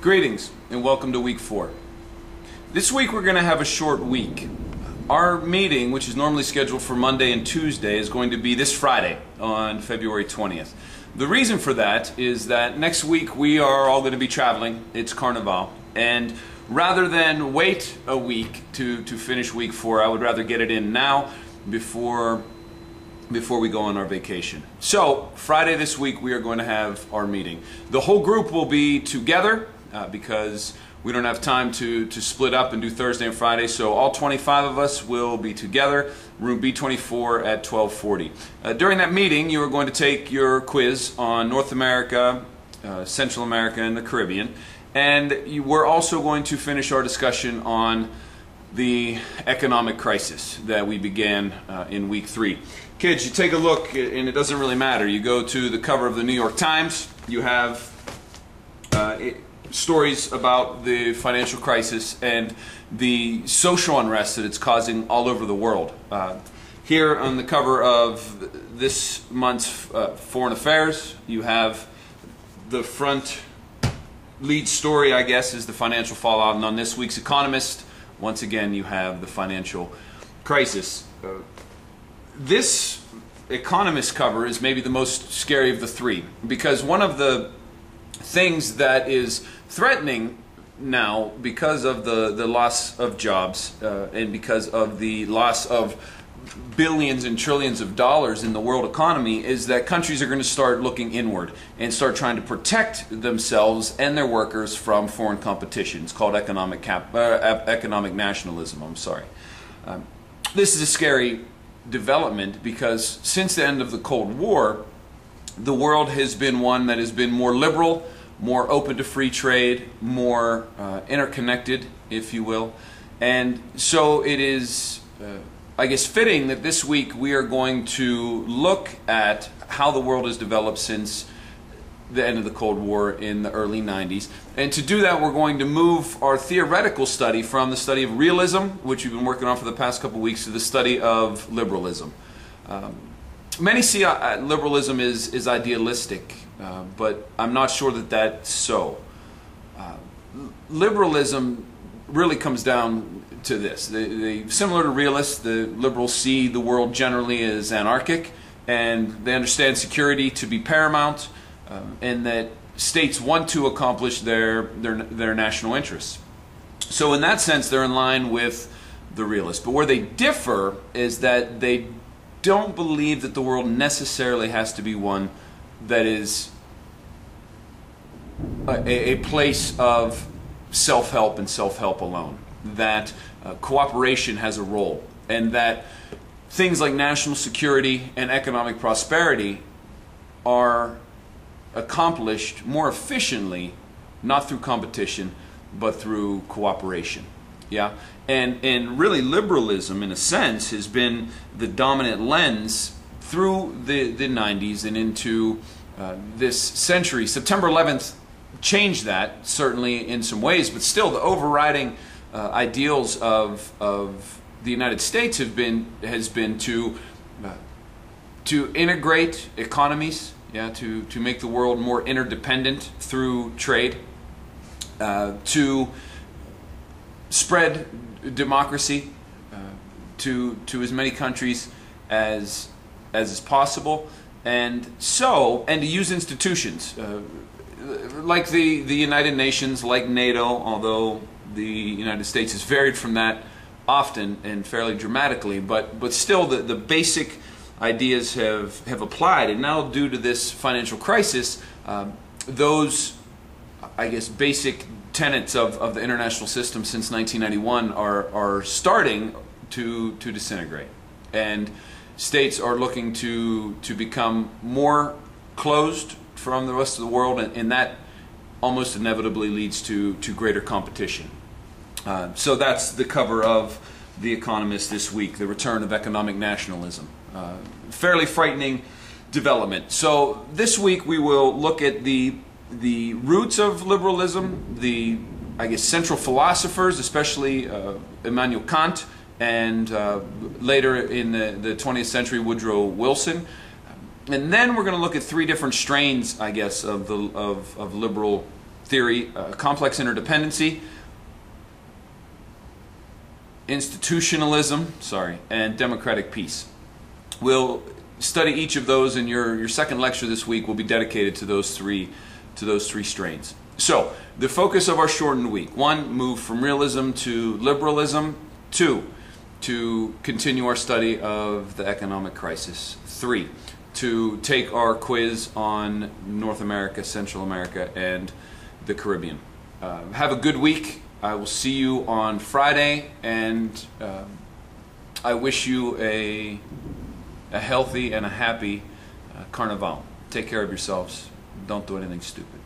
Greetings and welcome to week 4. This week we're going to have a short week. Our meeting, which is normally scheduled for Monday and Tuesday, is going to be this Friday on February 20th. The reason for that is that next week we are all going to be traveling. It's Carnival, and rather than wait a week to finish week 4, I would rather get it in now before we go on our vacation. So Friday this week we are going to have our meeting. The whole group will be together because we don't have time to split up and do Thursday and Friday, so all 25 of us will be together, room B24 at 12:40. During that meeting you are going to take your quiz on North America, Central America, and the Caribbean, and we're also going to finish our discussion on the economic crisis that we began in week 3. Kids, you take a look, and it doesn't really matter. You go to the cover of the New York Times, you have stories about the financial crisis and the social unrest that it's causing all over the world. Here on the cover of this month's Foreign Affairs, you have the front lead story, I guess, is the financial fallout, and on this week's Economist, once again, you have the financial crisis. This Economist cover is maybe the most scary of the 3, because one of the things that is threatening now, because of the loss of jobs and because of the loss of billions and trillions of dollars in the world economy, is that countries are going to start looking inward and start trying to protect themselves and their workers from foreign competition. It's called economic nationalism. I'm sorry. This is a scary development because since the end of the Cold War, the world has been one that has been more liberal, more open to free trade, more interconnected, if you will. And so it is, I guess, fitting that this week we are going to look at how the world has developed since the end of the Cold War in the early 90s. And to do that, we're going to move our theoretical study from the study of realism, which we've been working on for the past couple of weeks, to the study of liberalism. Many see liberalism is idealistic, but I'm not sure that that's so. Liberalism really comes down to this. Similar to realists, the liberals see the world generally as anarchic, and they understand security to be paramount, and that states want to accomplish their national interests. So in that sense, they're in line with the realists. But where they differ is that they don't believe that the world necessarily has to be one that is a place of self-help and self-help alone. That cooperation has a role, and that things like national security and economic prosperity are accomplished more efficiently, not through competition, but through cooperation. Yeah, and really liberalism, in a sense, has been the dominant lens through the 90s and into this century. September 11th changed that, certainly in some ways, but still the overriding ideals of the United States has been to integrate economies, yeah, to make the world more interdependent through trade, to spread democracy to as many countries as is possible, and to use institutions like the United Nations, like NATO, although the United States has varied from that often and fairly dramatically, but still the basic ideas have applied. And now, due to this financial crisis, those, I guess, basic tenets of the international system since 1991 are starting to disintegrate, and states are looking to become more closed from the rest of the world, and that almost inevitably leads to greater competition. So that's the cover of The Economist this week, the return of economic nationalism. Fairly frightening development. So this week we will look at the roots of liberalism, the, I guess, central philosophers, especially Immanuel Kant, and later in the 20th century, Woodrow Wilson. And then we're going to look at 3 different strains, I guess, of liberal theory, complex interdependency, institutionalism, and democratic peace. We'll study each of those, and your second lecture this week will be dedicated to those three strains. So, the focus of our shortened week: 1, move from realism to liberalism; 2, to continue our study of the economic crisis; 3, to take our quiz on North America, Central America, and the Caribbean. Have a good week. I will see you on Friday, and I wish you a healthy and a happy Carnival. Take care of yourselves. Don't do anything stupid.